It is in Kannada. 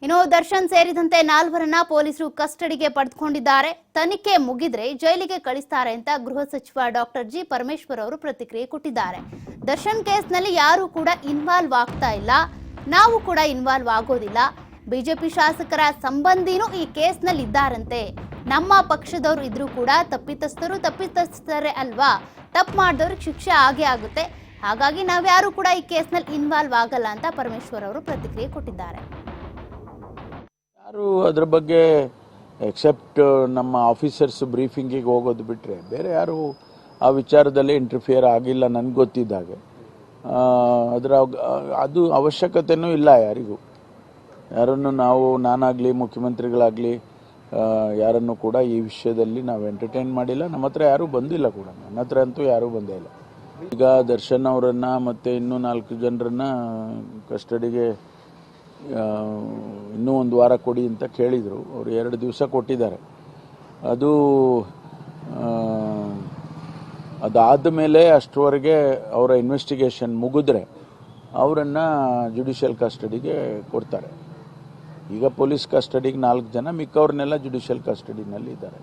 ಇನ್ನು ದರ್ಶನ್ ಸೇರಿದಂತೆ 4 ಪೊಲೀಸರು ಕಸ್ಟಡಿಗೆ ಪಡೆದುಕೊಂಡಿದ್ದಾರೆ. ತನಿಖೆ ಮುಗಿದ್ರೆ ಜೈಲಿಗೆ ಕಳಿಸ್ತಾರೆ ಅಂತ ಗೃಹ ಸಚಿವ ಡಾಕ್ಟರ್ ಜಿ ಪರಮೇಶ್ವರ್ ಅವರು ಪ್ರತಿಕ್ರಿಯೆ ಕೊಟ್ಟಿದ್ದಾರೆ. ದರ್ಶನ್ ಕೇಸ್ನಲ್ಲಿ ಯಾರು ಕೂಡ ಇನ್ವಾಲ್ವ್ ಆಗ್ತಾ ಇಲ್ಲ, ನಾವು ಕೂಡ ಇನ್ವಾಲ್ವ್ ಆಗೋದಿಲ್ಲ. ಬಿಜೆಪಿ ಶಾಸಕರ ಸಂಬಂಧಿನೂ ಈ ಕೇಸ್ನಲ್ಲಿ ಇದ್ದಾರಂತೆ. ನಮ್ಮ ಪಕ್ಷದವರು ಇದ್ರೂ ಕೂಡ ತಪ್ಪಿತಸ್ಥರೇ ಅಲ್ವಾ, ತಪ್ಪು ಮಾಡಿದವ್ರಿಗೆ ಶಿಕ್ಷೆ ಆಗೇ ಆಗುತ್ತೆ. ಹಾಗಾಗಿ ನಾವ್ಯಾರು ಕೂಡ ಈ ಕೇಸ್ನಲ್ಲಿ ಇನ್ವಾಲ್ವ್ ಆಗಲ್ಲ ಅಂತ ಪರಮೇಶ್ವರ್ ಅವರು ಪ್ರತಿಕ್ರಿಯೆ ಕೊಟ್ಟಿದ್ದಾರೆ. ಯಾರು ಅದರ ಬಗ್ಗೆ ಎಕ್ಸೆಪ್ಟ್ ನಮ್ಮ ಆಫೀಸರ್ಸ್ ಬ್ರೀಫಿಂಗಿಗೆ ಹೋಗೋದು ಬಿಟ್ಟರೆ ಬೇರೆ ಯಾರು ಆ ವಿಚಾರದಲ್ಲಿ ಇಂಟರ್ಫಿಯರ್ ಆಗಿಲ್ಲ ನನಗೆ ಗೊತ್ತಿದ್ದಾಗೆ. ಅದು ಅವಶ್ಯಕತೆಯೂ ಇಲ್ಲ ಯಾರಿಗೂ. ಯಾರನ್ನು ನಾನಾಗಲಿ ಮುಖ್ಯಮಂತ್ರಿಗಳಾಗಲಿ ಯಾರನ್ನು ಕೂಡ ಈ ವಿಷಯದಲ್ಲಿ ನಾವು ಎಂಟರ್ಟೈನ್ ಮಾಡಿಲ್ಲ. ನಮ್ಮ ಹತ್ರ ಯಾರೂ ಬಂದಿಲ್ಲ ಕೂಡ, ನನ್ನ ಹತ್ರ ಅಂತೂ ಯಾರೂ ಬಂದೇ ಇಲ್ಲ. ಈಗ ದರ್ಶನ್ ಅವರನ್ನು ಮತ್ತು ಇನ್ನೂ 4 ಜನರನ್ನು ಕಸ್ಟಡಿಗೆ ಇನ್ನೂ 1 ವಾರ ಕೊಡಿ ಅಂತ ಕೇಳಿದರು. ಅವರು 2 ದಿವಸ ಕೊಟ್ಟಿದ್ದಾರೆ. ಅದಾದ ಮೇಲೆ ಅಷ್ಟರವರೆಗೆ ಅವರ ಇನ್ವೆಸ್ಟಿಗೇಷನ್ ಮುಗಿದ್ರೆ ಅವರನ್ನು ಜುಡಿಷಿಯಲ್ ಕಸ್ಟಡಿಗೆ ಕೊಡ್ತಾರೆ. ಈಗ ಪೊಲೀಸ್ ಕಸ್ಟಡಿಗೆ 4 ಜನ, ಮಿಕ್ಕವ್ರನ್ನೆಲ್ಲ ಜುಡಿಷಿಯಲ್ ಕಸ್ಟಡಿನಲ್ಲಿ ಇದ್ದಾರೆ.